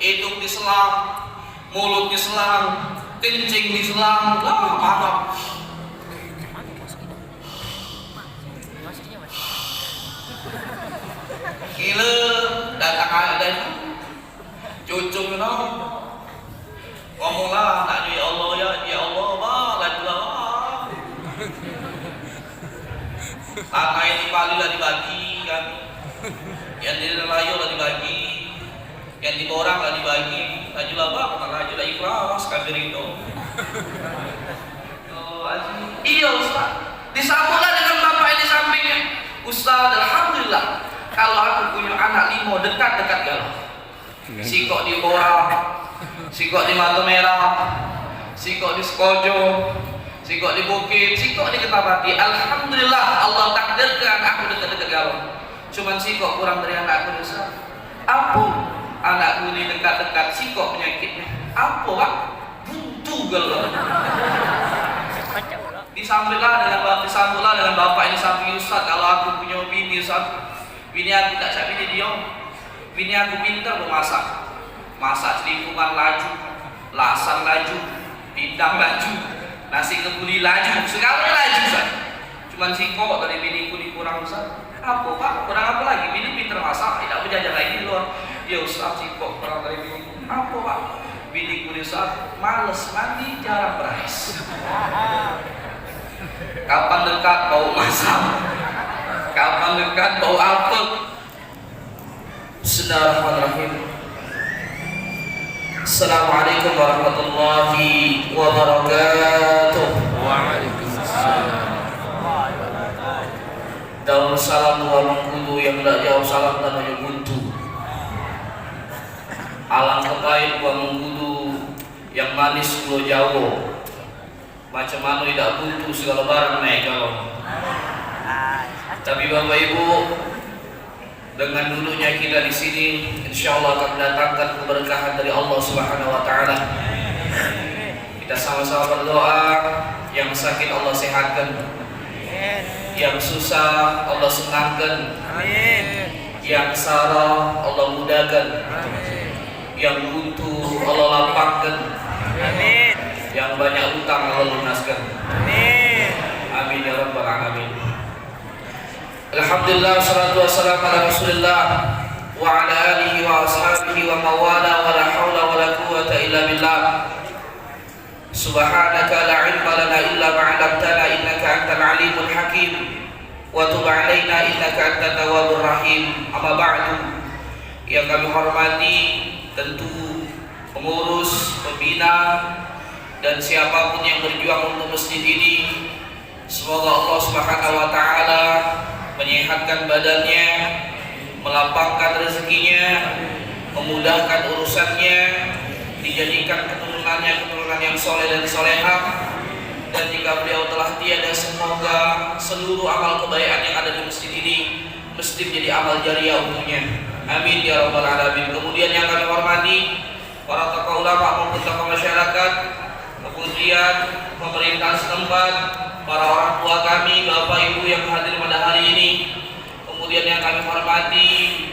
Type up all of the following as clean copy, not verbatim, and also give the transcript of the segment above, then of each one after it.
hidung diselang, mulut diselang, kencing diselang, mantap. Gila, datang ada cucung no, ngomonglah nak ya Allah ya Allah lajulah. Tanah yang dipali lah dibagi kan, yang di layu lah dibagi, yang di borang lah dibagi. Lajulah bukan lajulah ikhlas kafir itu. Iya Ustaz, disambutlah dengan bapak yang di sampingnya. Ustaz, alhamdulillah. Kalau aku punya anak 5 dekat-dekat galau, sikok di borang, sikok di Mata Merah, sikok di Sekojo, sikok di Bukit, sikok di Ketapati. Alhamdulillah Allah takdirkan aku dekat-dekat galau. Cuman sikok kurang dari anakku Ustaz. Apa? Anakku ini dekat-dekat sikok penyakitnya. Apa Pak? Buntu galau. Disambutlah dengan bapak ini samping Ustaz. Kalau aku punya bini Ustaz, bini aku tak cak bini dia. Bini aku pintar memasak. Masak selingkungan laju, lasan laju, pindang laju, nasi kebuli laju, segala laju Ustaz. Cuman sikok dari biniku ini kurang Ustaz. Apa Pak? Kurang apa lagi? Bini pintar masak, tidak berjajan lagi di luar. Ya Ustaz, sikok kurang dari biniku. Apa Pak? Biniku ini Ustaz males mandi, jarang berais. Kapan dekat bau masak? Kapan dekat bau apel? Bismillahirrahmanirrahim. Assalamualaikum warahmatullahi wabarakatuh. Waalaikumsalam. Dalam salam dua mengkudu yang tidak jauh salam namanya buntu. Alangkah baik dua mengkudu yang manis pulau jauh. Macam mana tidak buntu segala barang naik kalau. Tapi Bapak Ibu, dengan dulunya kita di sini, insya Allah akan mendatangkan keberkahan dari Allah Subhanahu Wa Taala. Kita sama-sama berdoa, yang sakit Allah sehatkan, yang susah Allah senangkan, yang salah Allah mudahkan, yang buntu Allah lapangkan, yang banyak utang Allah lunaskan. Amin ya rabbal alamin. Alhamdulillah, salatu wassalamu ala Rasulillah wa ala alihi wa ashabihi wa mawala wa la hawla wa la quwwata illa billah. Subhanaka la ilma lana illa ma 'allamtana innaka antal alimul hakim wa tub 'alaina innaka antat tawwabur rahim. Amma ba'du. Yang kami hormati tentu pengurus, pembina dan siapapun yang berjuang untuk masjid ini, semoga Allah Subhanahu wa taala menyehatkan badannya, melapangkan rezekinya, memudahkan urusannya, dijadikan keturunannya keturunan yang soleh dan solehah. Dan jika beliau telah tiada, semoga seluruh amal kebaikan yang ada di masjid ini mesti menjadi amal jariah untuknya. Amin ya rabbal alamin. Kemudian yang kami hormati para tokoh ulama maupun tokoh masyarakat, kemudian pemerintah setempat, para orang tua kami, bapak ibu yang hadir pada hari ini, kemudian yang kami hormati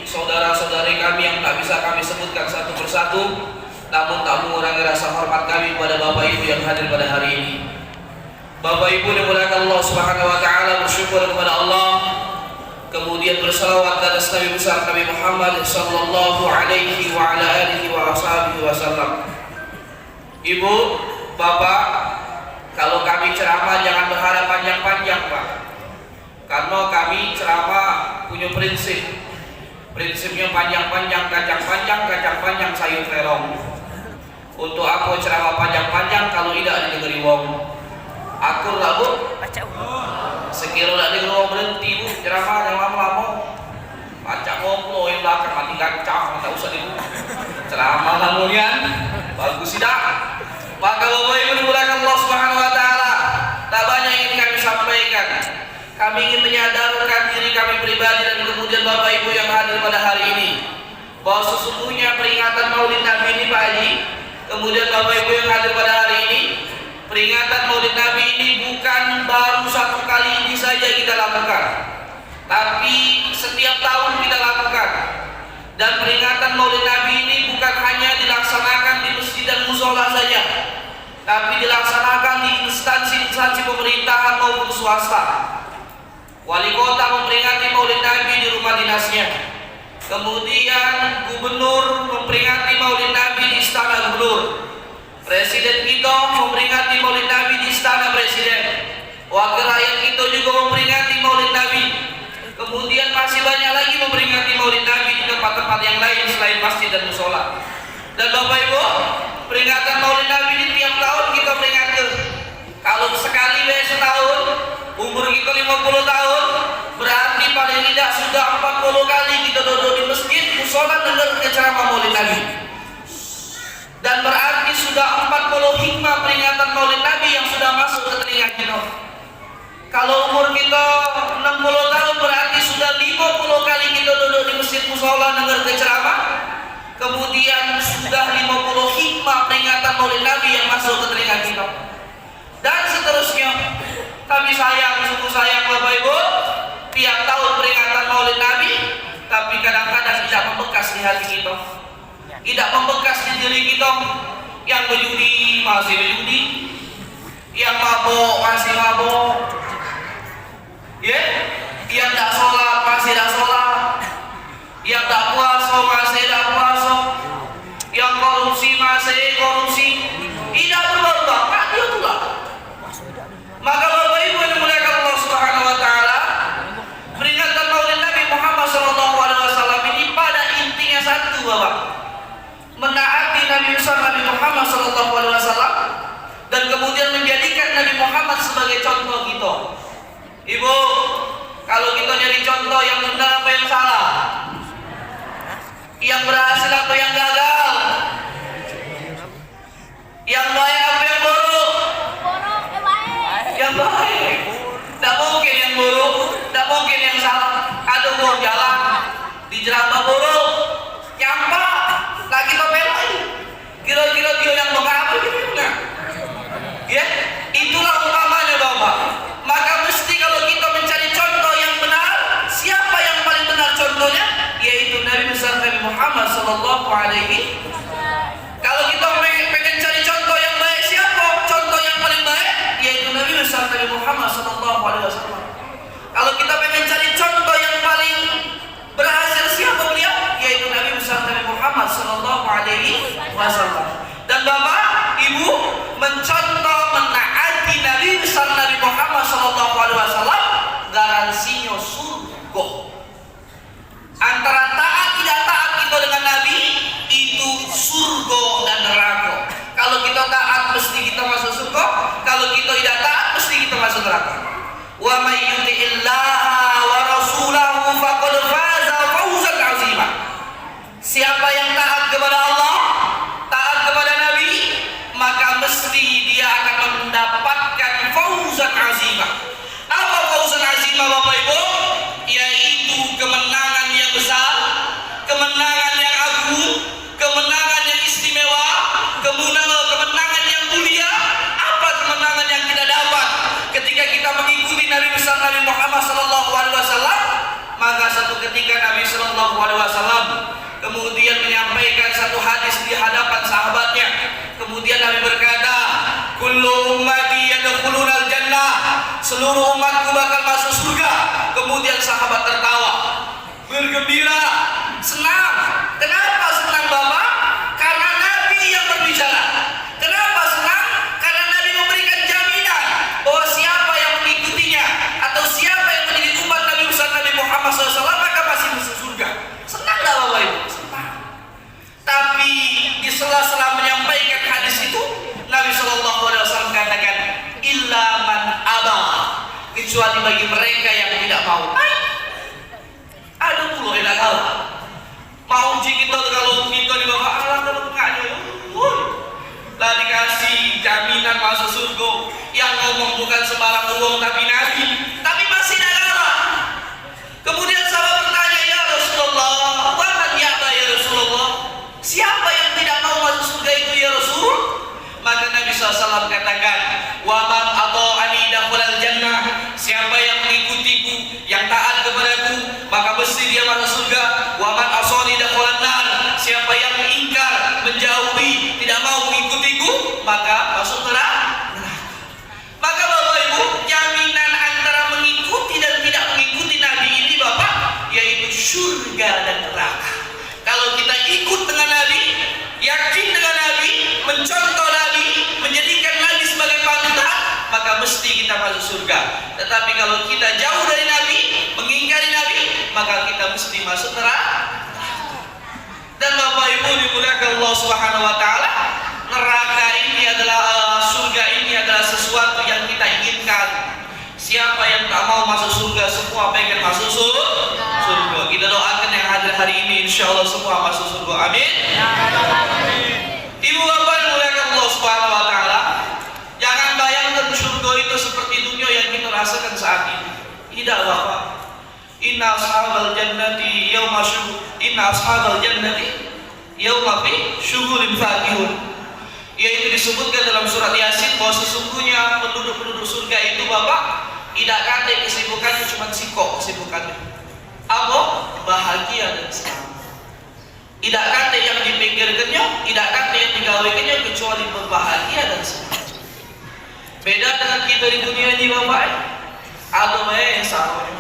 saudara-saudari kami yang tak bisa kami sebutkan satu persatu, namun tak mengurangi rasa hormat kami kepada bapak ibu yang hadir pada hari ini. Bapak ibu dimuliakan Allah Subhanahu wa taala, bersyukur kepada Allah, kemudian bersalawat atas Nabi besar Nabi Muhammad sallallahu alaihi wa ala alihi wa ashabihi wasallam. Ibu, bapak, kalau kami ceramah jangan berharap panjang-panjang Pak, karena kami ceramah punya prinsip. Prinsipnya panjang-panjang, kacang panjang, sayur terong. Untuk aku ceramah panjang-panjang kalau tidak di negeri wong. Akur lah Bu, sekira tak di wong berhenti Bu, ceramah jangan lama-lama. Baca ngomong yang belakang mati kacang, tak usah di ceramah namunnya bagus tidak. Maka Bapak Ibu dimuliakan Allah Subhanahu wa taala, tak banyak yang kami sampaikan. Kami ingin menyadarkan diri kami pribadi dan kemudian Bapak Ibu yang hadir pada hari ini, bahwa sesungguhnya peringatan Maulid Nabi ini Pak Haji, kemudian Bapak Ibu yang hadir pada hari ini, peringatan Maulid Nabi ini bukan baru satu kali ini saja kita lakukan, tapi setiap tahun kita lakukan. Dan peringatan Maulid Nabi ini bukan hanya tapi dilaksanakan di instansi-instansi pemerintahan maupun swasta. Wali kota memperingati Maulid Nabi di rumah dinasnya. Kemudian gubernur memperingati Maulid Nabi di istana gubernur. Presiden kita memperingati Maulid Nabi di istana presiden. Wakil rakyat kita juga memperingati Maulid Nabi. Kemudian masih banyak lagi memperingati Maulid Nabi di tempat-tempat yang lain selain masjid dan musola. Dan Bapak Ibu, peringatan Maulid Nabi ini tiap tahun kita peringati. Kalau sekali setahun, umur kita 50 tahun, berarti paling tidak sudah 40 kali kita duduk di masjid, musola dengar ceramah Maulid Nabi. Dan berarti sudah 40 hikmah peringatan Maulid Nabi yang sudah masuk ke telinga kita. Kalau umur kita 60 tahun, berarti sudah 50 kali kita duduk di masjid musola dengar ceramah. Kemudian sudah 50 hikmah peringatan Maulid Nabi yang masuk ke telinga kita. Dan seterusnya. Kami sayang, sungguh sayang Bapak Ibu, tiap tahun peringatan Maulid Nabi, tapi kadang-kadang tidak membekas di hati kita, tidak membekas di diri kita. Yang berjudi masih berjudi, yang mabuk masih mabuk, yang tak sholat masih tak sholat, yang tak puasa masih tak puasa, yang korupsi masih korupsi. Tidak berubah, dia pula. Maka Bapak Ibu yang dimuliakan Allah Subhanahu wa taala, peringatan Maulid Nabi Muhammad sallallahu alaihi wasallam ini pada intinya satu, Bapak. Menaati Nabi Muhammad sallallahu alaihi wasallam dan kemudian menjadikan Nabi Muhammad sebagai contoh kita. Ibu, kalau kita nyari contoh yang benar apa yang salah? Yang berhasil atau yang gagal? Yang baik apa yang buruk? Yang baik. Tidak mungkin yang buruk, tidak mungkin yang salah. Ada uang jalan di jerambah buruk, nyampak lagi kita belai. Kira-kira dia yang mengapa gitu ya? Itulah umpamanya Bapak. Maka mesti kalau kita mencari contoh yang benar, siapa yang paling benar contohnya? Yaitu Nabi besar Nabi Muhammad sallallahu alaihi. Kalau kita pengen cari contoh yang baik, siapa contoh yang paling baik? Yaitu Nabi besar Nabi Muhammad sallallahu alaihi wasallam. Kalau kita pengen cari contoh yang paling berhasil, siapa beliau? Yaitu Nabi besar Nabi Muhammad sallallahu alaihi wasallam. Dan Bapak, Ibu mencontoh menaati Nabi besar Nabi Muhammad sallallahu alaihi wasallam, garansinya surga. Antara taat tidak taat kita dengan Nabi itu surga dan neraka. Kalau kita taat mesti kita masuk surga, kalau kita tidak taat mesti kita masuk neraka. Wa may yuti'illaha wa rasulahu faqad faza fawzan 'azima. Siapa yang taat kepada Allah, taat kepada Nabi, maka mesti dia akan mendapatkan fawzan 'azima. Apa fawzan 'azima Bapak Ibu? Yaitu kemenangan yang besar, kemenangan yang agung, kemenangan yang istimewa, kemenangan yang mulia. Apa kemenangan yang kita dapat ketika kita mengikuti Nabi besar Nabi Muhammad sallallahu alaihi wasallam? Maka satu ketika Nabi sallallahu alaihi wasallam kemudian menyampaikan satu hadis di hadapan sahabatnya. Kemudian Nabi berkata, "Kullu ummati yadkhulunal jannah." Seluruh umatku bakal masuk surga. Kemudian sahabat tertawa, bergembira, senang. Kenapa senang Bapak? Karena Nabi yang berbicara. Kenapa senang? Karena Nabi memberikan jaminan bahwa siapa yang mengikutinya atau siapa yang menjadi umat Nabi besar Nabi Muhammad SAW maka pasti masuk surga. Senang gak Bapak Ibu? Senang. Tapi di sela-sela menyampaikan hadis itu, Nabi SAW katakan, illa man aba, kecuali bagi mereka yang tidak mau. Ada puluh enak Allah. Mau kita kalau kita di bawah Allah kalau enggaknya, lah dikasih jaminan masuk surga. Yang ngomong bukan sembarang uang tapi Nabi, tapi masih negara. Kemudian sahabat bertanya, ya Rasulullah, wa man ya'ba ya Rasulullah? Siapa yang tidak mau masuk surga itu ya Rasul? Maka Nabi SAW katakan, wa man ata'ani dakhulal jannah. Siapa yang mengikutiku, yang taat kepadaku, maka mesti dia masuk surga. Wa man asani dakhulan nar. Siapa yang mengingkar, menjauhi, tidak mau mengikutiku, maka masuk neraka. Tetapi kalau kita jauh dari Nabi, mengingkari Nabi, maka kita mesti masuk neraka. Dan Bapak Ibu dimuliakan Allah Subhanahu wa taala, neraka ini adalah surga ini adalah sesuatu yang kita inginkan. Siapa yang tak mau masuk surga, semua pengen masuk surga. Kita doakan yang hadir hari ini, insya Allah semua masuk surga. Amin. Ibu bapak dimuliakan Allah Subhanahu wa taala, jangan bayangkan surga itu seperti dunia yang kita rasakan saat ini. Tidak bapak. Inna ashabal jannati yawma fi syughulin fakihun. Yaitu disebutkan dalam surat Yasin bahwa sesungguhnya penduduk-penduduk surga itu bapak tidak kata kesibukannya cuma singkok kesibukannya. Apa? Bahagia dan senang. Tidak kata yang dipikirkannya, tidak kata yang digawekannya kecuali berbahagia dan senang. Beda dengan kita di dunia ini bapak. Ada baik saranya,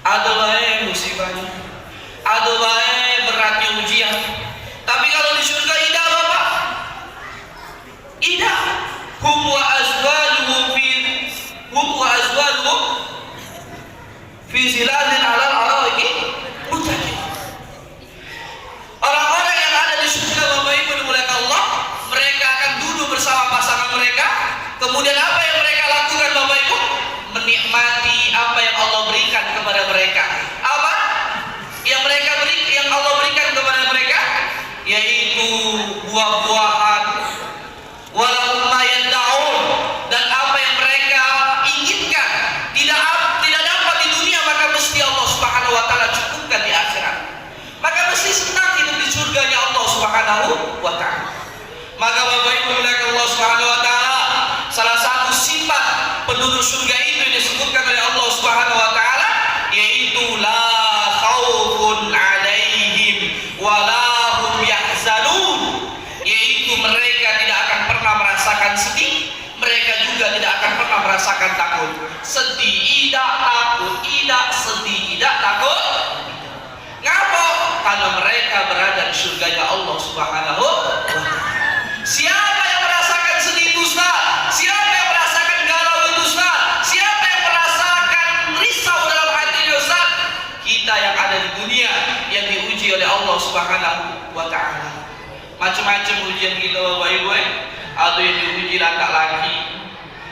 ada baik musibahnya, ada baik beratnya ujian. Tapi kalau di surga indah bapak, indah. Hum wa azwajuhum fi zilalin 'alal ara'iki muttaqin. Orang-orang yang ada di surga Bapak Ibu dimuliakan Allah, mereka akan duduk bersama pasangan mereka. Kemudian apa yang mereka lakukan Bapak Ibu? Menikmati apa yang Allah berikan kepada mereka. Apa yang Allah berikan kepada mereka? Yaitu buah-buahan, walahum ma yad'un, dan apa yang mereka inginkan tidak dapat di dunia, maka mesti Allah Subhanahu wa taala cukupkan di akhirat. Maka mesti senang hidup di surganya Allah Subhanahu wa taala. Maka Bapak Ibu dimuliakan Allah Subhanahu wa taala, salah satu sifat penduduk surga itu yang disebutkan oleh Allah Subhanahu wa taala yaitu la khaufun 'alaihim wa la hum yahzanun, yaitu mereka tidak akan pernah merasakan sedih, mereka juga tidak akan pernah merasakan takut. Sedih tidak, takut tidak, sedih tidak, takut. Ngapa? Karena mereka berada di surganya Allah Subhanahu wa taala. Siapa yang merasakan sedih itu Ustaz? Siapa yang merasakan galau itu Ustaz? Siapa yang merasakan risau dalam hatinya Ustaz? Kita yang ada di dunia yang diuji oleh Allah Subhanahu wa taala. Macam-macam ujian kita Bapak Ibu. Ada yang diuji lantak laki,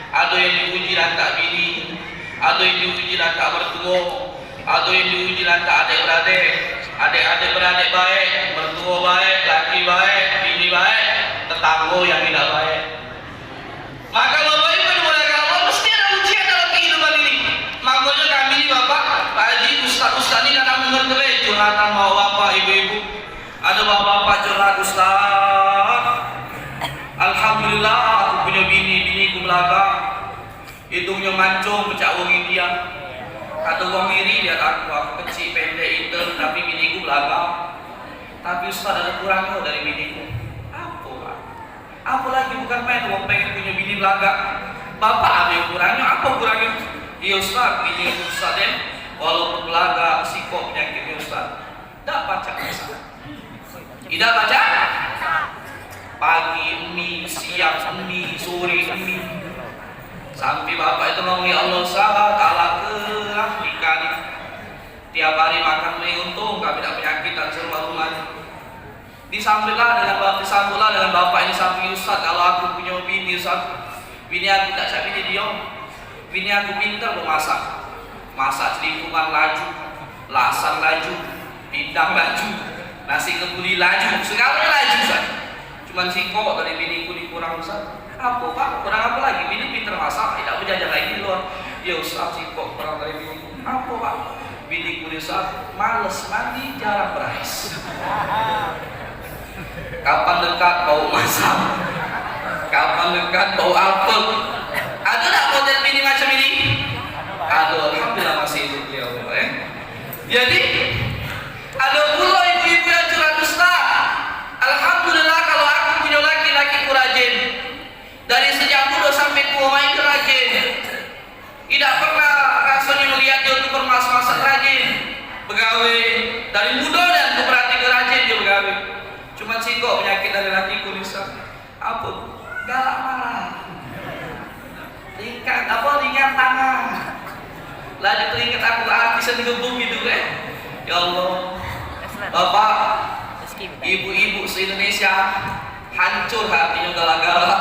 ada yang diuji lantak bini, ada yang diuji lantak mertua, ada yang diuji lantak adik-beradik. Adik-beradik baik, mertua baik, laki baik, bini baik, tetangga yang tidak baik. Maka Bapak Ibu dimuliakan Allah, mesti ada ujian dalam kehidupan ini. Makanya kami ini Bapak, Pak Haji, Ustaz ini kadang mengerti curhatan mau Bapak, Ibu-ibu. Ada bapak-bapak curhat, Ustaz, alhamdulillah aku punya bini ku belaga, hidungnya mancung, pecah wong India. Ada wong iri lihat aku kecil, pendek, hitam, tapi bini ku belaga. Tapi Ustaz ada kurangnya dari bini ku. Apa lagi bukan main, wong pengen punya bini belaga. Bapak ada yang kurangnya, apa kurangnya? Iya Ustaz, bini ku Ustaz walaupun belaga, sikok penyakitnya Ustaz. Tak baca Ustaz. Tidak baca? Pagi mie, siang mie, sore mie. Sampai bapak itu ngomong, ya Allah sahabat ala kerah nikah nih. Tiap hari makan mie untung, kami tidak penyakitan rumah-rumahnya. Disambutlah dengan bapak ini sampai Ustaz, kalau aku punya bini Ustaz, bini aku tak siap bini dia. Bini aku pintar memasak. Masak selingkungan laju, lasan laju, pindang laju, nasi kebuli laju, segalanya laju Ustaz. Cuman singkok dari biniku dikurang Ustaz. Apa Pak? Kurang apa lagi? Bini pintar masak, tidak berjajan lagi di luar. Ya Ustaz, singkok kurang dari biniku. Apa Pak? Biniku Ustaz males mandi, jarang berais. Kapan dekat bau masak? Kapan dekat bau apel? Ada tak model bini macam ini? Ada, alhamdulillah masih hidup beliau. Jadi ada pula ibu-ibu yang curhat Ustaz. Alhamdulillah kalau aku punya laki-laki rajin. Dari sejak muda sampai tua main rajin. Tidak pernah rasanya melihat dia untuk bermasak rajin. Pegawai dari muda dan keperhatian rajin dia pegawai. Cuma singkok penyakit dari lakiku Ustaz. Apa? Galak marah. Ringan tangan. Lagi teringat aku artis yang digebuk gitu kan. Ya Allah, Bapak, ibu-ibu se-Indonesia hancur hatinya gala-gala.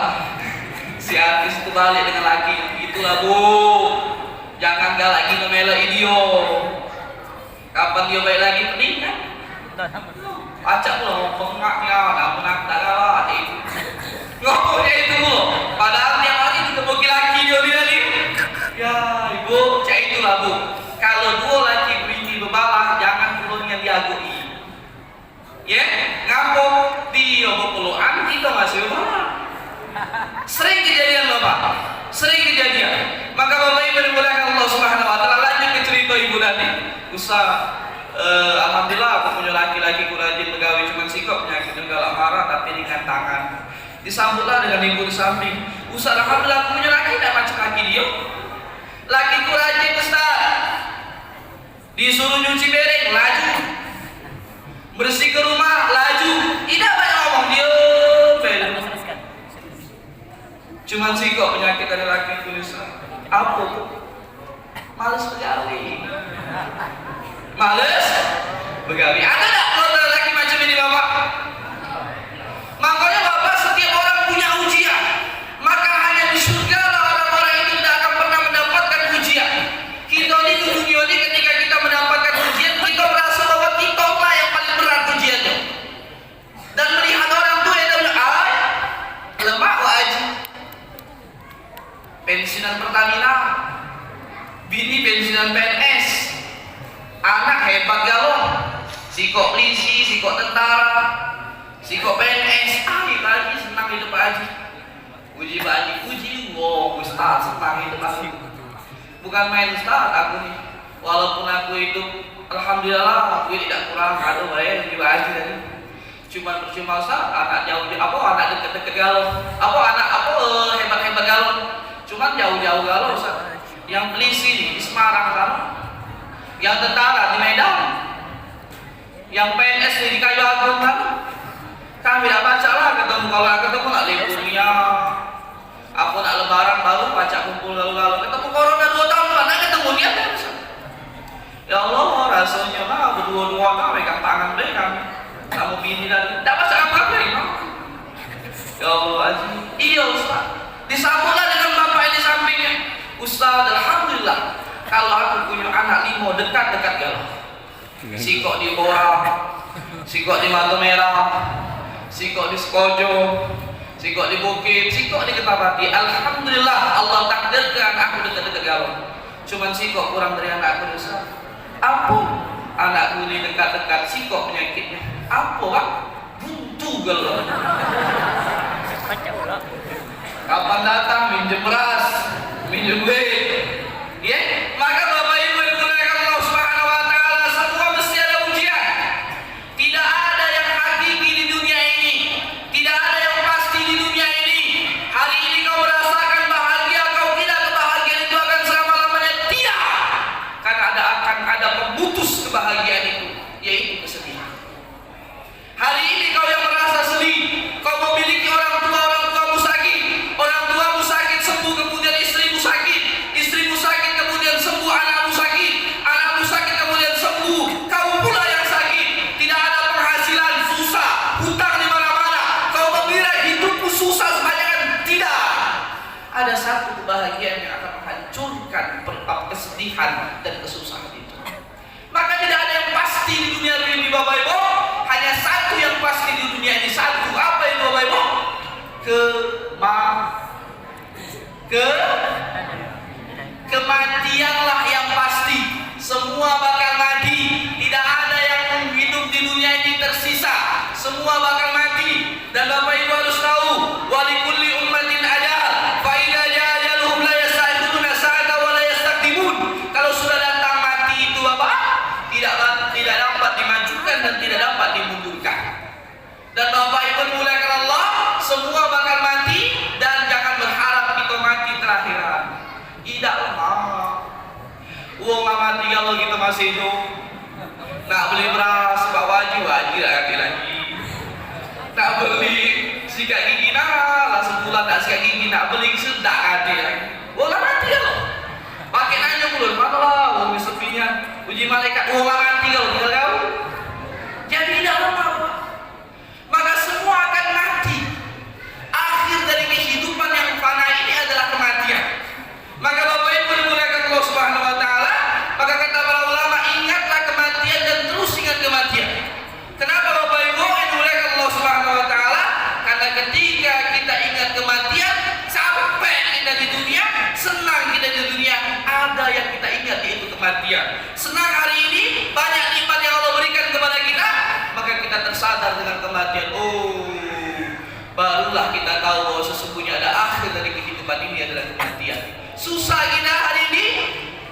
Si artis itu balik dengan laki, itulah Bu. Jangan galak gini melo idio. Kapan dia balik lagi meninggal? Acak lo pengaknya, namun nak tak galak itu. Ngomongnya itu Bu. Padahal tiap hari digebuki laki dia nih. Ya ibu, cak itulah Bu. Kalau dua laki berinti bebalah, jangan pulangnya diagui. Ya, ngambok dia berpeluang, kita masih bebalah. Sering kejadian Bapak, sering kejadian. Maka Bapak Ibu dimuliakan Allah Subhanahu Wa Taala, lanjut ke cerita ibu tadi. Alhamdulillah aku punya laki-laki rajin pegawai, cuma sikap penyakit galak marah tapi ringan tangan. Disambutlah dengan ibu di samping. Alhamdulillah aku punya laki, tidak macam laki dia. Lakiku rajin Ustaz, disuruh nyuci piring, laju. Bersih ke rumah, laju. Tidak banyak ngomong, dia cuman sikap penyakit dari laki tulisan. Apa tuh? Males begawi. Males begawi. Ada tak keluarga laki macam ini Bapak? Makanya Bapak, setiap orang punya ujian. Maka hanya di surga orang-orang itu tidak akan pernah mendapatkan ujian. Kita di dunia ini ketika kita mendapatkan ujian, kita merasa bahwa kita lah yang paling berat ujiannya. Dan melihat orang tua yang lemah wajib. Pensiunan Pertamina, bini pensiunan PNS, anak hebat galon, sikok polisi, sikok tentara, sikok PNS, lagi senang hidup Haji. Puji Pak Haji, puji, wow Ustaz senang hidup aku. Bukan main Ustaz aku nih, walaupun aku hidup, alhamdulillah aku tidak kurang kado bayar di Pak Haji tadi. Cuma Ustaz, anak jauh anak deket-deket galon, anak hebat-hebat galon. Cuman jauh-jauh galau Ustaz. Yang polisi nih di Semarang kan, yang tentara di Medan, yang PNS nih di Kayu Agung kan. Kami tidak baca lah ketemu, kalau ketemu nak liburnya. Aku nak lebaran baru baca kumpul galau-galau. Ketemu corona 2 tahun kan, nak ketemu dia kan. Ya Allah, rasanya mah berdua-dua kan megang tangan deh kami. Kamu bini dan tidak baca apa-apa ini. Ya Allah Aziz. Iya Ustaz. Disambutlah dengan bapak yang di sampingnya. Ustaz, alhamdulillah kalau aku punya anak 5 dekat-dekat galau. Sikok di Bora, sikok di Mata Merah, sikok di Sekojo, sikok di Bukit, sikok di Ketapati. Alhamdulillah Allah takdirkan aku dekat-dekat galau. Cuman sikok kurang dari anakku Ustaz. Apa? Anakku ini dekat-dekat sikok penyakitnya. Apa Pak? Buntu galau. Kapan datang minjem beras, minjem duit, ya? Maka Bapak Ibu yang dimuliakan Allah Subhanahu Wa Taala, semua mesti ada ujian. Tidak ada yang hakiki di dunia ini, tidak ada yang pasti di dunia ini. Hari ini kau merasakan bahagia, kau tidak kebahagiaan itu akan selama-lamanya, tidak. Karena akan ada pemutus kebahagiaan itu, yaitu kesedihan. Hari ini kau yang merasa sedih, kau memiliki orang tuamu sakit sembuh, kemudian istrimu sakit kemudian sembuh, anakmu sakit kemudian sembuh, kau pula yang sakit, tidak ada penghasilan, susah, hutang di mana-mana, kau mengira hidupmu susah sepanjang, tidak. Ada satu kebahagiaan yang akan menghancurkan kesedihan dan kesusahan itu. Maka tidak ada yang pasti di dunia ini Bapak Ibu, hanya satu yang pasti di dunia ini, satu. Apa itu Bapak Ibu? Kematianlah yang pasti. Semua bakal mati. Tidak ada yang hidup di dunia ini tersisa. Semua bakal mati. Dan Bapak Ibu harus tahu, walikulli ummatin ajal. Fa idza jaa ajaluhum la yasta'khiruna sa'atan wa la yastaqdimun. Kalau sudah datang mati itu Bapak, tidak dapat dimajukan dan tidak dapat dimundurkan. Dan Bapak Ibu dimuliakan Allah, semua bakal mati dan jangan berharap kita mati terakhiran. Tidak lama. Uang mati kalau kita masih hidup. Nak beli beras, Pak wajib lagi. Nak beli sikat gigi lah sebulan tak sikat gigi, nak beli sudah ada lagi. Uang mati kalau. Pakai nanya mulut, mana lah ujinya, uji malaikat. Oh mati kau, tinggal kau. Jadi tidak apa-apa. Maka semua akan mati. Akhir dari kehidupan yang fana ini adalah kematian. Maka Bapak Ibu dimuliakan Allah Subhanahu wa taala, maka kata para ulama, ingatlah kematian dan terus ingat kematian. Kenapa Bapak Ibu dimuliakan Allah Subhanahu wa taala? Karena ketika kita ingat kematian, sampai kita di dunia, senang kita di dunia, ada yang kita ingat, yaitu kematian. Senang hari ini, banyak nikmat yang Allah berikan kepada kita, maka kita tersadar dengan kematian. Oh, barulah kita tahu bahwa sesungguhnya ada akhir dari kehidupan ini adalah kematian. Susah kita hari ini,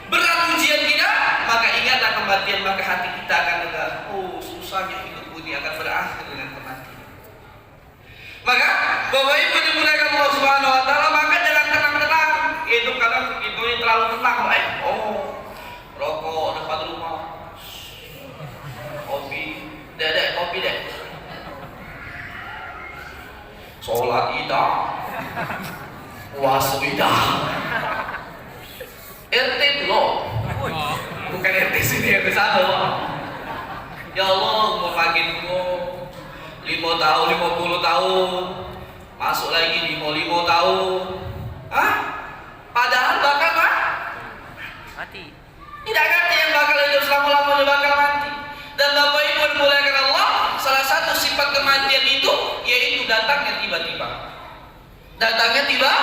berat ujian kita, maka ingatlah kematian, maka hati kita akan dengar, oh susahnya hidup ini akan berakhir dengan kematian. Maka Bapak Ibu dimuliakan Allah Subhanahu wa taala, maka jangan tenang-tenang. Itu kadang itu terlalu tenang, oh rokok depan rumah, kopi, dek kopi dek, sholat idah, puasa idah, RT loh, bukan RT sini, RT sana. Ya Allah, mau makin 5 tahun, 50 tahun, masuk lagi 55 tahun. Hah? Padahal bakal mati. Tidak ngerti yang bakal hidup selama-lamanya bakal mati. Dan Bapak Ibu dimuliakan Allah, salah satu sifat kematian itu yaitu datangnya tiba-tiba. Datangnya tiba-tiba.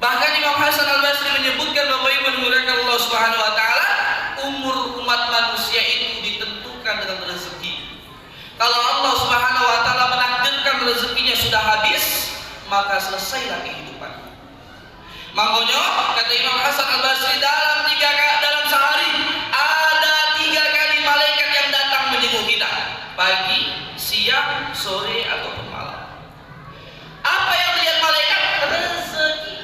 Bahkan Imam Hasan Al-Basri menyebutkan, Bapak Ibu dimuliakan Allah Subhanahu wa taala, umur umat manusia itu ditentukan dengan rezeki. Kalau Allah Subhanahu wa taala menakdirkan rezekinya sudah habis, maka selesailah kehidupan. Makanya kata Imam Hasan Al-Basri, dalam sehari ada 3 kali malaikat yang datang menjenguk kita, pagi, siang, sore ataupun malam. Apa yang dilihat malaikat? Rezeki.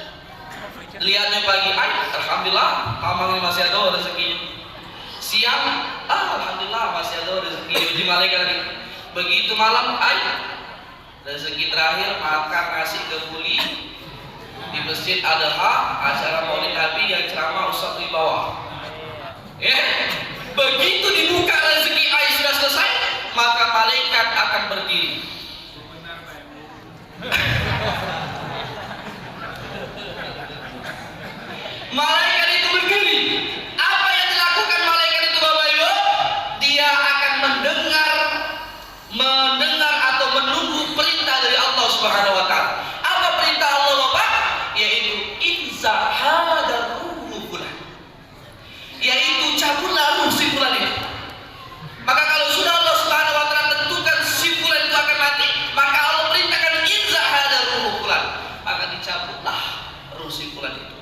Lihatnya pagi, alhamdulillah, mamang masih ada rezekinya. Siang, alhamdulillah masih ada rezeki. Uji malaikat tadi. Begitu malam, rezeki terakhir makan nasi kebuli di Masjid Adha, acara Maulid Nabi yang ceramah Ustaz di bawah. Begitu dibuka rezeki sudah selesai, maka malaikat akan berdiri. Malaikat itu berdiri. Apa yang dilakukan malaikat itu, Bapak Ibu? Dia akan mendengar atau menunggu perintah dari Allah Subhanahu wa taala. Apa perintah Allah, Bapak? Yaitu inzahadar ruhu fulan. Yaitu cabutlah ruh si fulan itu. Maka kalau sudah Allah Subhanahu wa taala tentukan si fulan itu akan mati, maka Allah perintahkan inzahadar ruhu fulan. Maka dicabutlah ruh si fulan itu.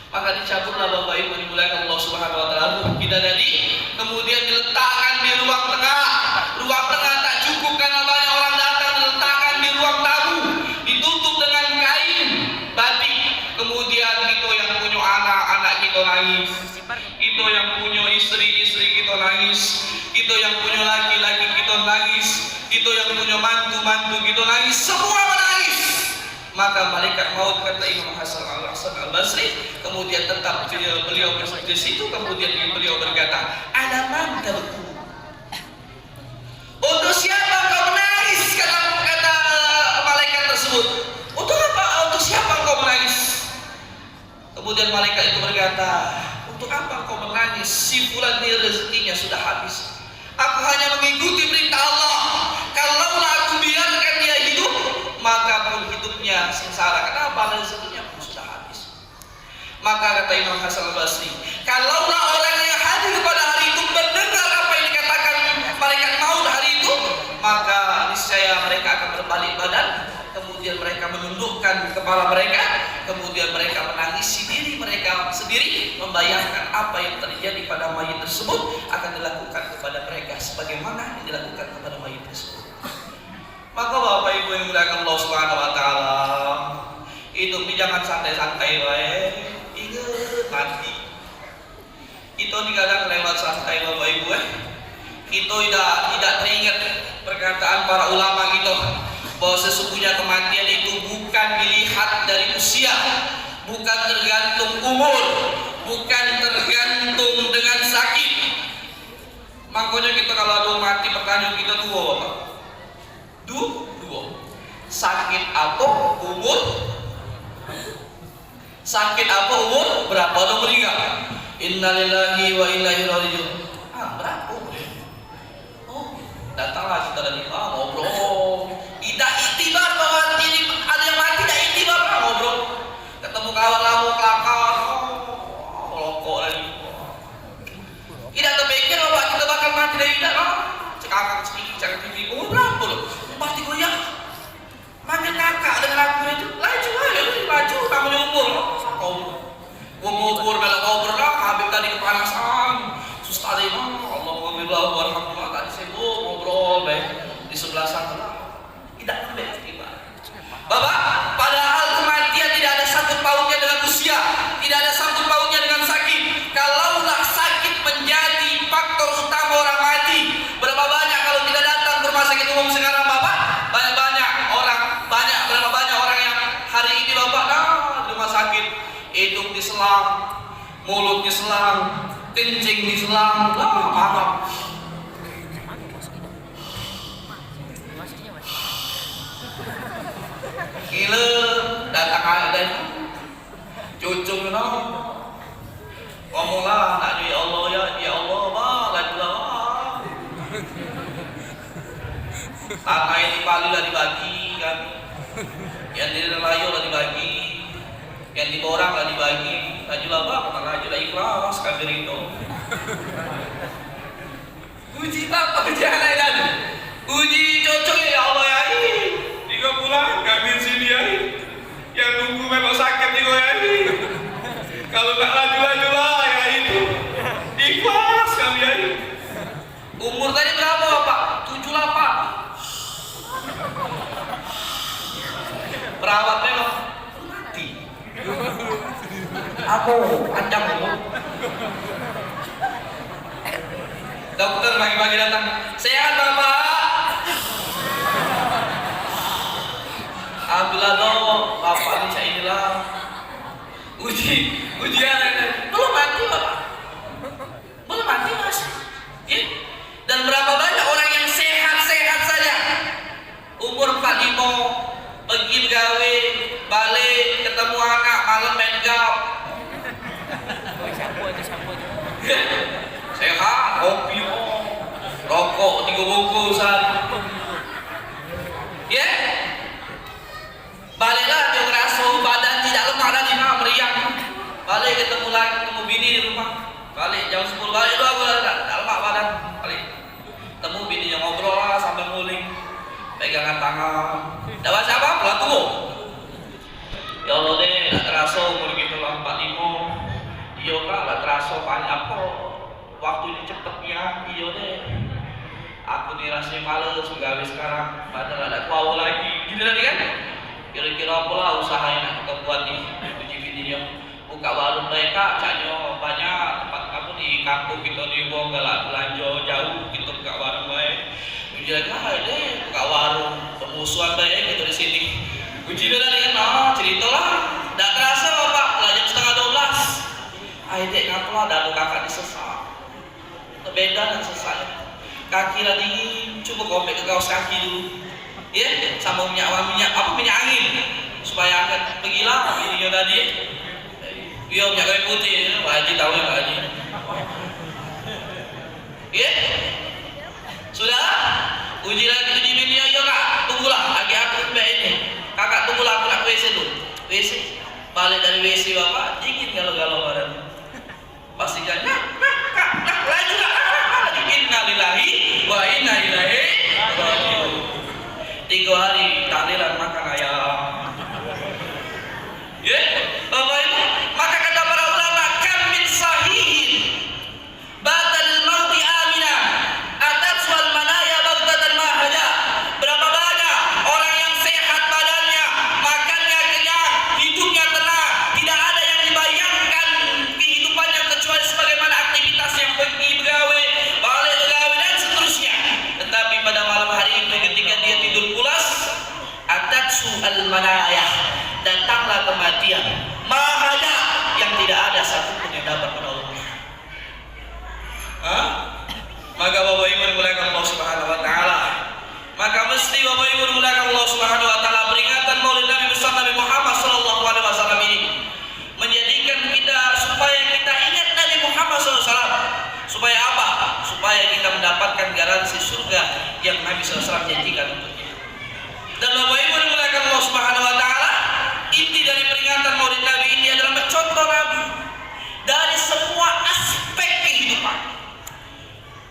Maka dicabutlah, Bapak Ibu dimuliakan Allah Subhanahu wa taala, ruh kita tadi, kemudian diletakkan di ruang tengah. Ruang tengah tak cukup karena banyak orang datang, diletakkan di ruang tamu, ditutup dengan kain batik. Kemudian kita yang punya anak kita nangis, kita yang punya istri kita nangis, kita yang punya laki kita nangis, kita yang punya mantu kita nangis, semua menangis. Maka malaikat maut, kata Imam Hasan Al-Basri, kemudian tetap beliau di situ, kemudian beliau berkata, alaman terku, untuk siapa kau menangis? Kata malaikat tersebut, untuk apa? Untuk siapa kau menangis? Kemudian malaikat itu berkata, untuk apa kau menangis? Si fulan ini rezekinya sudah habis. Aku hanya mengikuti perintah Allah. Kalaulah aku biarkan dia hidup, maka pun hidupnya sengsara. Kenapa? Rezekinya pun sudah habis. Maka kata Imam Hasan Al-Basri, kalaulah orang yang hadir pada hari itu mendengar apa yang dikatakan malaikat maut hari itu, maka niscaya mereka akan berbalik badan, kemudian mereka menundukkan kepala mereka, kemudian mereka menangisi diri mereka sendiri, membayangkan apa yang terjadi pada mayit tersebut akan dilakukan kepada mereka sebagaimana yang dilakukan kepada mayit tersebut. Maka Bapak Ibu yang dimuliakan Allah Subhanahu wa taala, hidup jangan santai-santai wae, ingat mati. Itu kadang lewat santai, Bapak Ibu kita tidak teringat perkataan para ulama kita bahwa sesungguhnya kematian itu bukan dilihat dari usia, bukan tergantung umur, bukan tergantung Makanya kita kalau ada mati pertanyaan kita dua apa? Dua. Sakit apa umur? Sakit apa umur? Berapa lo meninggal? Innalillahi wa inna ilaihi raji'un. Berapa umur? Oh, datanglah kita dari ngobrol. Tidak itibar bahwa ini ada yang mati, tidak itibar ngobrol. Ketemu kawan lama kelakar, rokok lagi. Tidak terpikir bahwa kita bakal mati dari tidak. Cekakak cekik tinggi. Umur berapa lo? Mati goyang. Manggil kakak dengan aku itu, laju aja, laju namanya umur. Umur kalau ngobrol lah, habis tadi kepanasan. Sus tadi Alhamdulillah warahmatullah tadi saya ngobrol baik di sebelah sana. Tidak sampai tiba. Bapak, padahal kematian tidak ada sangkut pautnya dengan usia, tidak ada sangkut pautnya dengan sakit. Kalaulah sakit menjadi faktor utama orang mati, berapa banyak kalau kita datang ke rumah sakit umum sekarang, Bapak? Berapa banyak orang yang hari ini Bapak di rumah sakit, hidung diselang, mulut diselang, kencing diselang, mantap. Gila, datang ada cucu ngomonglah, nak ya Allah ya Allah, lajulah. Tanah ini paling lah dibagi kan, yang di Layu lah dibagi, yang di Borang lah dibagi, lajulah lajulah ikhlas kafir itu. Puji Bapak jangan, puji cucu ya Allah ya. 3 bulan kami sini ya, yang nunggu memang sakit nih ya. Kalau tak laju lah ya itu, ikhlas kami ya. Umur tadi berapa Bapak? 78. Perawat memang mati. Aku ancam itu. Dokter pagi-pagi datang, sehat Bapak. Alhamdulillah dong, Bapak ini saya inilah ujian belum mati Bapak, belum mati Mas ya? Dan berapa banyak orang yang sehat-sehat saja, umur 45 pergi begawe, balik ketemu anak, malam main gap. Sehat, kopi, rokok 3 bungkusan ya. Baliklah dia ngerasa badan tidak lemah lagi, meriang. Balik ketemu lagi, ketemu bini di rumah. Balik jam 10 balik dulu aku tak lemah badan. Balik ketemu bini yang ngobrol lah sambil nguling, pegangan tangan. Tidak baca apa, pulang tunggu. Ya Allah deh, tak terasa umur gitu lah 45. Iya kak, tak terasa banyak apa. Waktu ini cepetnya, iya deh. Aku dirasa males begawe sekarang, padahal ada kuau lagi. Gitu tadi kan? Kira-kira apalah usaha yang nak kita buat nih, uji video buka warung mereka, caknya banyak tempat kamu di kampung kita di buang galak belanja jauh, kita buka warung baik. Uji lagi deh buka warung pemusuhan baik gitu di sini. Uji dia tadi kan, cerita lah, tak terasa Bapak, jam setengah 12. Aidek ngapalah dah kakak disesak, beda dan sesak. Kaki lah dingin, coba kopek ke kaos kaki dulu. Ya, sama minyak angin supaya angkat pergilah video tadi. Iya minyak kayu putih, Pak Haji tahu ya Pak Haji. Ya, sudah. Uji lagi uji video ya kak. Tunggulah, lagi aku mbak ini. Kakak tunggulah aku nak WC dulu. WC. Balik dari WC Bapak, dingin galau-galau badan. Pastikan kak, laju kak. Innalillahi wa inna ilaihi raji'un. 3 hari tahlilan makan ayam. Ya, Bapak Ibu, maka kata para ulama, kam min sahihin batal mauti amina atatswal manaya baghtatan mahaja. Berapa banyak orang yang sehat badannya, makannya kenyang, hidupnya tenang, tidak ada yang dibayangkan kehidupannya kecuali sebagaimana aktivitas yang pergi begawe, balik begawe dan seterusnya. Tetapi pada malam hari itu ketika dia tidur pulas, atatsu al-manayah, datanglah kematian mahaja yang tidak ada satupun yang dapat menolongnya. Maka Bapak Ibu dimuliakan Allah Subhanahu wa taala. Maka mesti Bapak Ibu dimuliakan Allah Subhanahu wa taala, peringatan Maulid Nabi besar Nabi Muhammad sallallahu alaihi wasallam ini menjadikan kita supaya kita ingat Nabi Muhammad sallallahu alaihi wasallam. Supaya apa? Supaya kita mendapatkan garansi surga yang Nabi sallallahu alaihi wasallam janjikan untuk kita. Dan Bapak Ibu dimuliakan Allah Subhanahu wa taala, inti dari peringatan Maulid Nabi ini adalah mencontoh Nabi dari semua aspek kehidupan.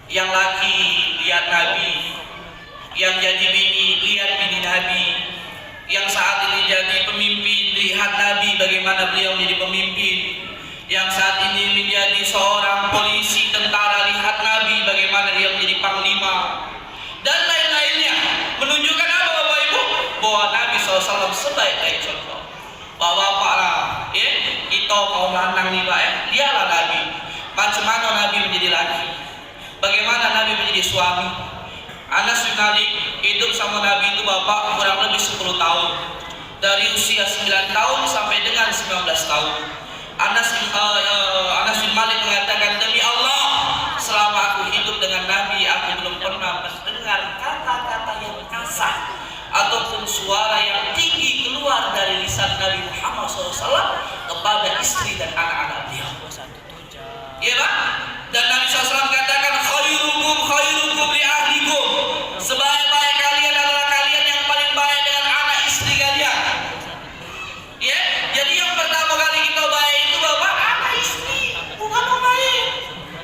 Yang laki lihat Nabi, yang jadi bini lihat bini Nabi, yang saat ini jadi pemimpin lihat Nabi bagaimana beliau menjadi pemimpin, yang saat ini menjadi seorang polisi tentara lihat Nabi bagaimana dia menjadi panglima, dan lain-lainnya. Menunjukkan apa Bapak Ibu? Bahwa Nabi SAW sebaik-baik contoh. Bapak-bapak lah, kita kaum lanang nih Pak, dialah Nabi. Macam mana Nabi menjadi laki? Bagaimana Nabi menjadi suami? Anas bin Malik hidup sama Nabi itu Bapak kurang lebih 10 tahun. Dari usia 9 tahun sampai dengan 19 tahun. Anas bin Malik mengatakan, demi Allah, selama aku hidup dengan Nabi, aku belum pernah mendengar kata-kata yang kasar ataupun suara yang tinggi keluar dari lisan Nabi Muhammad SAW kepada istri dan anak-anak beliau. Iya Pak? Dan Nabi SAW katakan, khairukum li ahlikum. Sebaik-baik kalian adalah kalian yang paling baik dengan anak istri kalian. Ya, jadi yang pertama kali kita baik itu Bapak anak istri, bukan orang lain.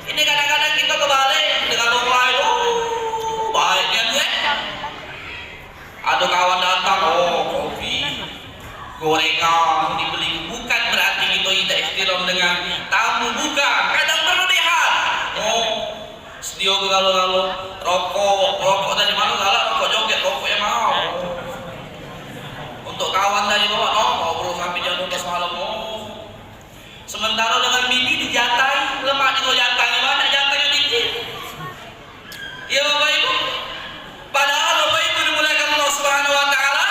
Ini kadang-kadang kita kebalik dengan orang lain. Oh, baiknya gue. Ada kawan datang, oh kopi, gorengan dibeli. Bukan berarti kita tidak ikhtiram dengan tamu, bukan. Kadang berlebihan. Oh, sedia kalau rokok dari mana galak, rokok joget, rokok yang mau. Untuk kawan dari bawah, ngobrol sampai jam 12 malam. Sementara dengan bini dijatai, lemak itu jatanya mana, jatanya dikit. Ya Bapak Ibu. Padahal Bapak Ibu dimuliakan Allah Subhanahu wa taala,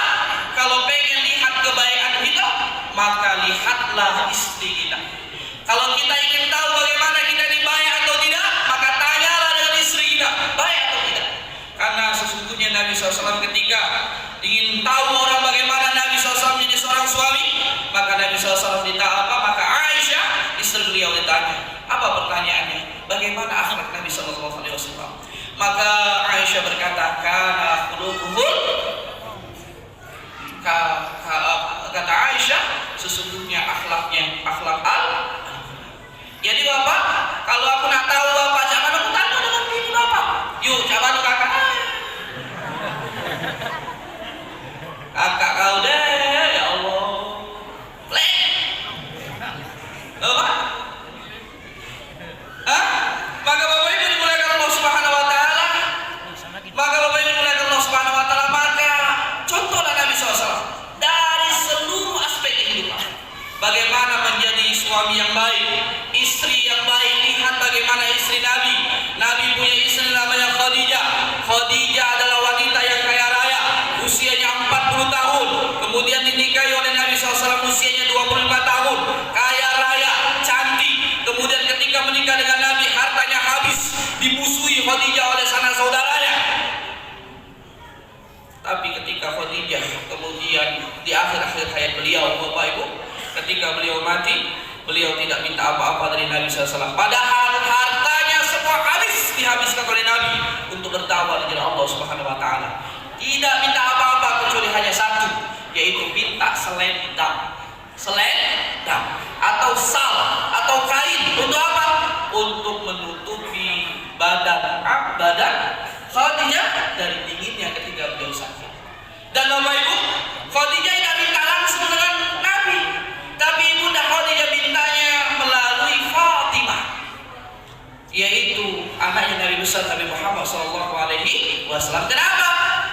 kalau pengen lihat kebaikan kita, maka lihatlah istri kita. Kalau kita ingin tahu bagaimana kita dibaik atau tidak, maka tanyalah dengan istri kita, baik atau tidak. Karena sesungguhnya Nabi SAW ketika ingin tahu orang bagaimana Nabi SAW menjadi seorang suami, maka Nabi SAW ditanya apa? Maka Aisyah, istri beliau ditanya. Apa pertanyaannya? Bagaimana akhlak Nabi SAW? Maka Aisyah berkata, kana khuluquhul, kata Aisyah, sesungguhnya akhlaknya akhlak al. Jadi Bapak, kalau aku nak tahu Bapak jangan aku tanya dengan bini Bapak. Yuk, coba lu kakak. Kakak kau deh, ya Allah. Plek. Bapak? Hah? Maka Bapak Ibu dimuliakan Allah Subhanahu wa taala. Maka Bapak Ibu dimuliakan Allah Subhanahu wa taala, maka contohlah Nabi SAW dari seluruh aspek kehidupan. Bagaimana menjadi suami yang baik, istri yang baik. Lihat bagaimana istri Nabi. Nabi punya istri namanya Khadijah. Khadijah adalah wanita yang kaya raya, usianya 40 tahun. Kemudian dinikahi oleh Nabi SAW usianya 25 tahun. Kaya raya, cantik. Kemudian ketika menikah dengan Nabi, hartanya habis, dimusuhi Khadijah oleh sanak saudaranya. Tapi ketika Khadijah kemudian di akhir-akhir hayat beliau, Bapak Ibu, ketika beliau mati, beliau tidak minta apa-apa dari Nabi SAW. Padahal hartanya semua habis, dihabiskan oleh Nabi untuk berdakwah di jalan Allah Subhanahu wa taala. Tidak minta apa-apa kecuali hanya satu, yaitu minta selendang. Selendang atau sal atau kain. Untuk apa? Untuk menutupi badan Khadijah dari dinginnya ketika beliau sakit. Dan Bapak Ibu, Khadijah tidak minta langsung dengan Nabi, tapi Ibunda Khadijah mintanya melalui Fatimah, yaitu anaknya Nabi besar Nabi Muhammad SAW. Kenapa?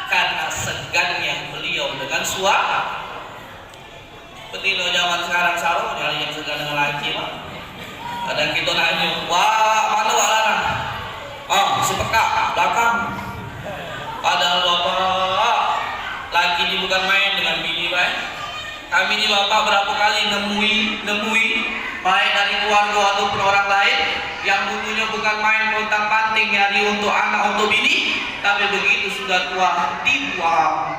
Karena segannya beliau dengan suami. Betina zaman sekarang sarung nyari yang segan dengan laki, Pak. Kadang kita nanya, wah mana wak larang? Sepeka belakang. Padahal Bapak lagi ini bukan main dengan bini, Pak. Kami ini Bapak berapa kali nemui baik dari keluarga ataupun orang lain yang dulunya bukan main pontang-panting nyari untuk anak, untuk bini, tapi begitu sudah tua dibuang,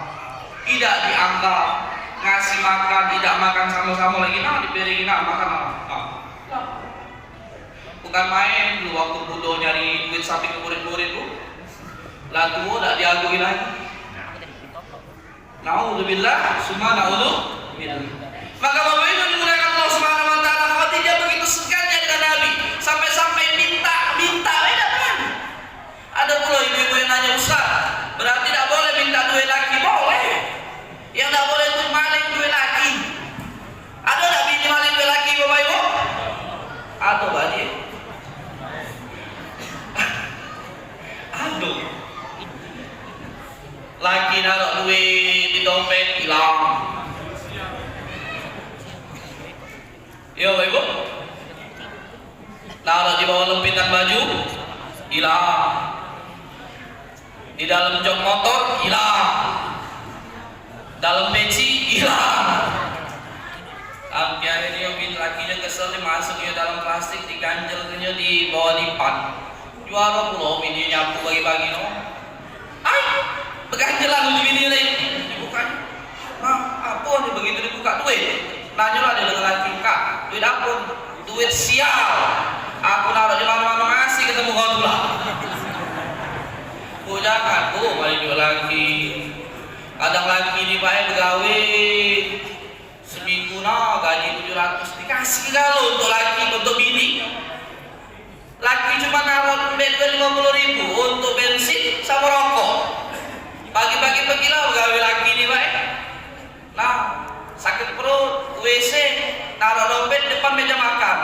tidak dianggap, ngasih makan tidak makan sama-sama lagi, nah dipiringin makan bukan main. Dulu waktu bodoh nyari duit sampai ke murid-murid tuh lah tua tidak diakui lagi. Naudzubillah, summa naudzubillah. Maka Bapak Ibu dimuliakan Allah Subhanahu wa taala, Khadijah begitu segannya dengan Nabi sampai-sampai minta kan. Ada pula ibu-ibu yang nanya, Ustaz, berarti tidak boleh minta duit laki? Boleh. Yang tidak boleh itu maling duit laki. Ada tidak bini maling duit laki, Bapak Ibu? Ada banyak. Aduh. Laki naruh duit di dompet hilang. Yo Ibu, naruh di bawah lempitan baju hilang, di dalam jok motor hilang, dalam peci hilang. Sampai akhirnya bin lakinya kesel, masuknya dalam plastik, diganjelnya di bawah lipat. Juara pulau bini nyapu bagi-bagi no. Ay, beganjelan uji bini lagi. Dibuka. Nah, apa nih begitu dibuka duit? Nanya lah dia dengan laki, Kak, duit apa? Duit sial. Aku naruh di mana-mana masih ketemu kau pula. Bu jangan, bu balik jual lagi. Kadang lagi dibayar begawe seminggu nah gaji 700 dikasih kalau untuk laki, untuk bini. Laki cuma naruh duit 50.000 untuk bensin sama rokok. Pagi-pagi pergi lah begawe laki dibayar. Nah, sakit perut, WC, taruh dompet depan meja makan.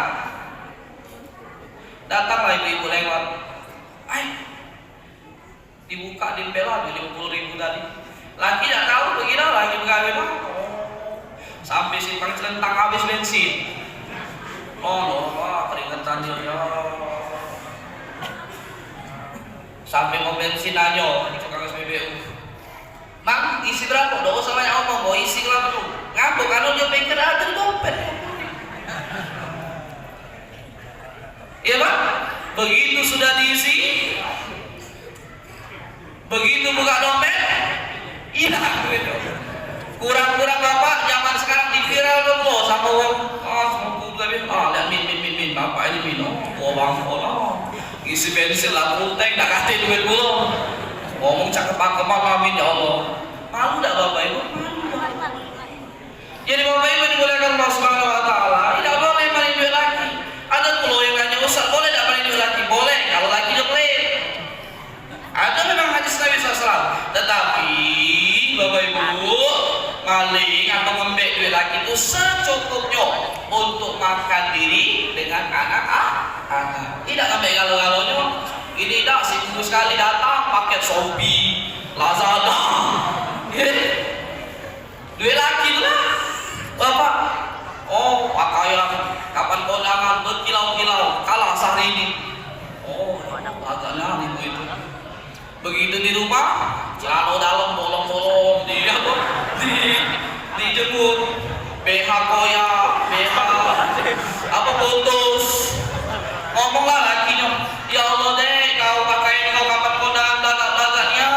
Datanglah ibu-ibu lewat, dibuka di pela 50.000 tadi. Laki tidak tahu begini lagi begawe mah. Sampai simpang celentang habis bensin. Wah, keringetan dia. Sampai mau bensin nanya di tukang SPBU. Mang, isi berapa? Udah usah banyak omong, mau isi kelapa tuh. Ngapa? Kalau dia pengen ada di dompet. Iya Pak? Begitu sudah diisi, begitu buka dompet, hilang gitu. Kurang-kurang Bapak, zaman sekarang diviral dulu sama uang. Semua lebih. Lihat min, Bapak ini min. Bang, isi bensin lah puteng, tak kasih duit dulu. Ngomong cakep-cakep amin ya Allah. Malu tak Bapak Ibu? Jadi Bapak Ibu dimuliakan Allah Subhanahu wa taala, tidak boleh maling duit laki. Ada pulau yang nanya, Ustaz, boleh tidak maling duit laki? Boleh, kalau laki dia pelit. Ada memang hadis Nabi SAW. Tetapi Bapak Ibu, maling atau ngembek duit laki itu secukupnya untuk makan diri dengan anak-anak. Tidak ngembek galau-galaunya. Ini dah seminggu sekali datang paket Shopee, Lazada. Duit laki lah. Bapak, pakaian kapan kondangan berkilau-kilau kalah sehari ini. Agak lari itu. Begitu di rumah, celana dalam bolong-bolong, dijemput, BH koyak, BH apa putus. Ngomonglah lakinya, ya Allah deh, kau pakai kau kapan kondangan belakang-belakangnya,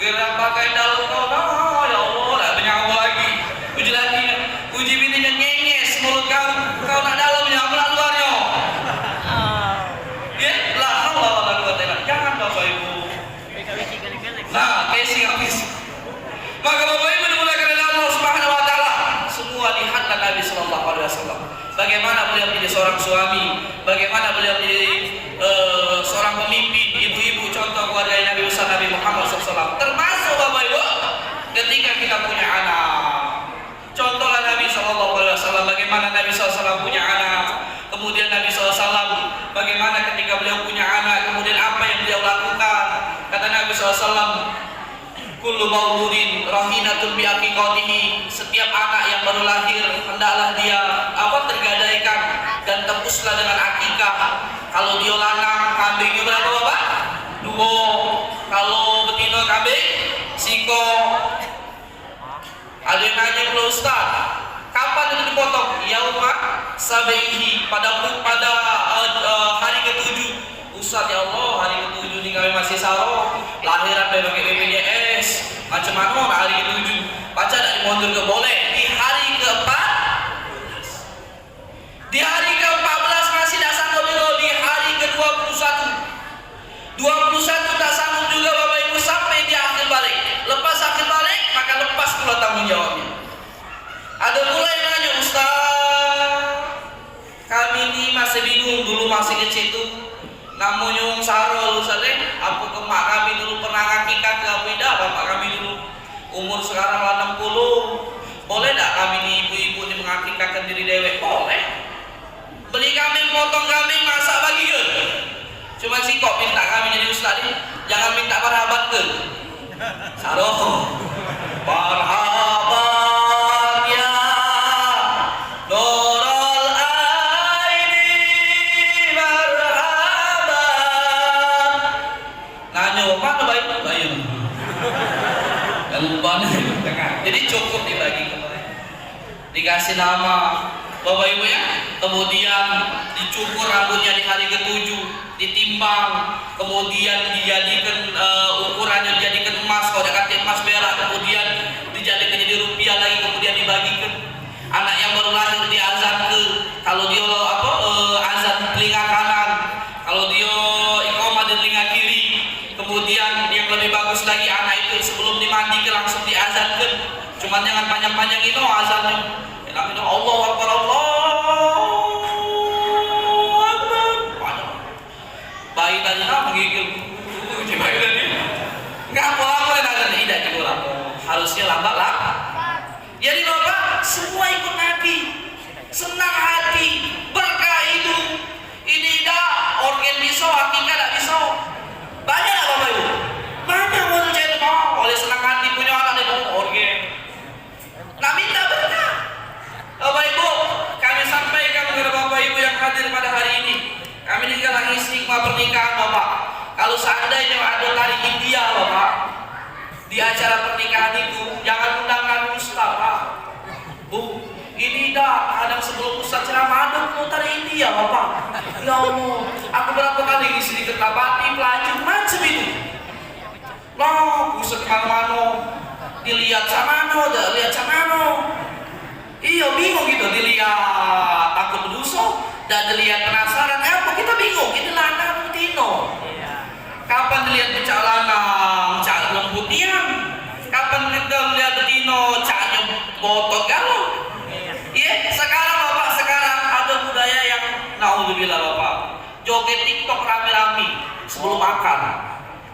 gerak pakai dalam kau, ya Allah, tak penyawa lagi. Uji lakinya, uji bininya nyenges mulut kau nak dalamnya, aku nak luarnya. Ya, lah Allah jangan Bapak Ibu. Nah, kesi. Maka Bapak Ibu dimuliakan oleh Allah Subhanahu wa taala, semua lihatlah Nabi sallallahu alaihi wasallam. Bagaimana beliau menjadi seorang suami, bagaimana beliau menjadi seorang pemimpin, ibu-ibu contoh keluarga Nabi besar Nabi Muhammad SAW. Termasuk Bapak Ibu, ketika kita punya anak, contohlah Nabi SAW. Bagaimana Nabi SAW punya anak, kemudian Nabi SAW bagaimana ketika beliau punya anak, kemudian apa yang beliau lakukan. Kata Nabi SAW, kullu mauludin rahinatun bi aqiqatihi, setiap anak yang baru lahir hendaklah dia tergadaikan dan tebuslah dengan akikah. Kalau dia lanang kambingnya berapa Bapak? 2. Kalau betina kambing siko. Ada yang nanya pula Ustaz, kapan Kapan itu dipotong? Yauma sabihi, pada hari ketujuh. Ustaz, ya Allah, hari ketujuh ini kami masih saro, lahiran pakai BPJS, macam mana hari ketujuh? Baca dari mundur ke boleh di hari keempat. Di hari ke-14 masih tak sanggup juga, di hari ke-21 tak sanggup juga Bapak Ibu, sampai di akhir balik. Lepas akhir balik maka lepas pula tanggung jawabnya. Ada pula yang nanya, Ustaz, kami ini masih bingung, dulu masih kecil tuh namanya wong sarol Ustaz, apa ke mak kami dulu pernah ngakikah ke beda bapak kami dulu umur sekarang 60, boleh tak kami ini ibu-ibu ini mengakikahkan diri dewek? Boleh. Beli kambing, potong kambing, masak bagi ke. Cuma sih kok minta kami jadi ustaz ini, jangan minta marhaban ke. Saroh. Marhaban ya Nurul Aini, marhaban. Nanya mana baik baik. Yang lupa nih. Jadi cukup dibagi kemarin. Dikasih nama Bapak Ibu ya, kemudian dicukur rambutnya di hari ke-7, ditimbang, kemudian dijadikan ukurannya dijadikan emas, kalau ada kata emas berak, kemudian dijadikan jadi rupiah lagi, kemudian dibagikan. Anak yang baru lahir diazan ke, kalau dia azan di telinga kanan, kalau dia iqamah di telinga kiri, kemudian yang lebih bagus lagi anak itu sebelum dimandikan langsung diazankan. Cuman jangan panjang-panjang itu azannya. Namanya Allah Akbar, Allah Akbar. Bayi tadi menggigil, bayi tadi nggak apa-apa dan tidak juga harusnya lambat lah. Jadi Bapak semua ikut Nabi, senang hati, berkah hidup. Ini dah organ bisa, hakikat tak bisa. Banyak tak Bapak Ibu? Banyak orang jadi oleh senang hati punya anak dengan organ. Nak minta berkah. Bapak Ibu, kami sampaikan kepada Bapak Ibu yang hadir pada hari ini, kami juga lagi istiqomah pernikahan Bapak. Kalau seandainya ada tari India Bapak di acara pernikahan itu, jangan undangkan Ustaz Pak. Bu, ini dah kadang sebelum Ustaz ceramah ada tari India Bapak. Ya Allah, aku berapa kali isi ketabati pelaju macam itu. Loh, Ustaz kemana-mana dilihat sama no, lihat sama no. Iya bingung gitu, dilihat takut berdosa dan dilihat penasaran, apa kita bingung, kita lanang Tino. Kapan dilihat becak lanang, cak lembutian, kapan kita lihat Tino, caknya botot galau. Iya, sekarang Bapak, sekarang ada budaya yang naudzubillah Bapak, joget TikTok rame-rame sebelum makan.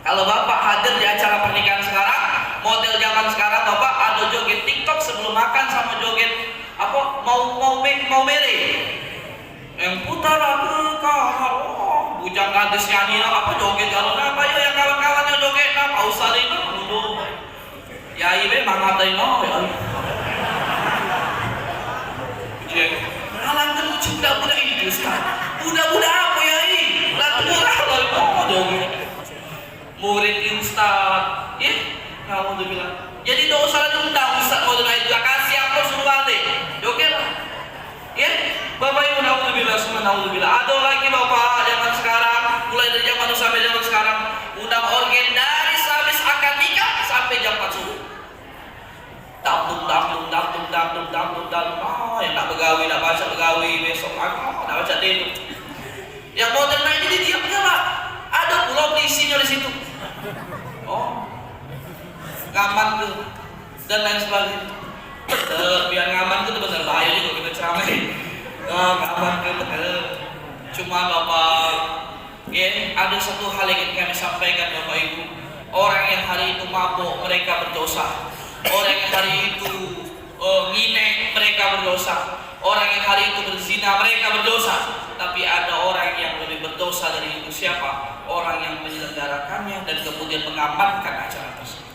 Kalau Bapak hadir di acara pernikahan sekarang, model zaman sekarang Bapak ada joget TikTok sebelum makan sama joget apa mau mere yang putar ke kamar, bujang gadis nyanyi apa joget kalau apa ya yang kawan-kawannya joget apa Ustaz itu dulu ya ibe mangatai no ya halang kan budak-budak ini Ustaz, budak-budak apa ya ini lalu murah loh joget murid Ustaz ya alhamdulillah. Jadi tidak usah diundang Ustaz mau naik juga kasih apa suruh balik. Oke lah. Ya, Bapak Ibu naudzubillah semua naudzubillah. Ada lagi Bapak zaman sekarang, mulai dari zaman sampai zaman sekarang, undang organ dari habis akad nikah sampai jam 4 subuh. Dangdut. Yang tak begawi, nak baca begawi besok nak baca tidur. Yang modern ini didiamnya Pak. Ada pulau isinya di situ. Oh. Ngaman tuh dan lain sebagainya. Biar ngaman tuh benar bahaya juga kita ceramain. Ngaman tuh cuma Bapak, ya ada satu hal yang ingin kami sampaikan Bapak Ibu. Orang yang hari itu mabuk mereka berdosa. Orang yang hari itu nginek mereka berdosa. Orang yang hari itu berzina mereka berdosa. Tapi ada orang yang lebih berdosa dari itu siapa? Orang yang menyelenggarakannya dan kemudian mengamankan acara tersebut.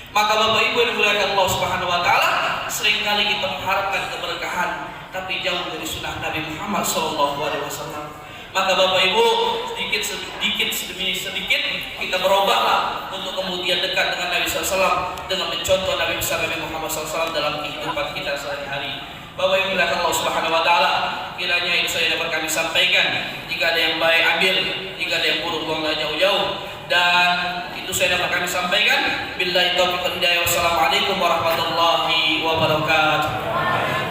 Maka Bapak Ibu yang dimuliakan Allah Subhanahu wa taala, seringkali kita mengharapkan keberkahan tapi jauh dari sunnah Nabi Muhammad SAW. Maka Bapak Ibu sedikit demi sedikit kita berubahlah untuk kemudian dekat dengan Nabi SAW dengan mencontoh Nabi besar Nabi Muhammad SAW dalam kehidupan kita sehari-hari. sampaikan. Jika ada yang baik ambil, jika ada yang buruk buanglah jauh-jauh. Dan itu saya dapat kami sampaikan. Billahi taufiq wal hidayah. Wassalamualaikum warahmatullahi wabarakatuh.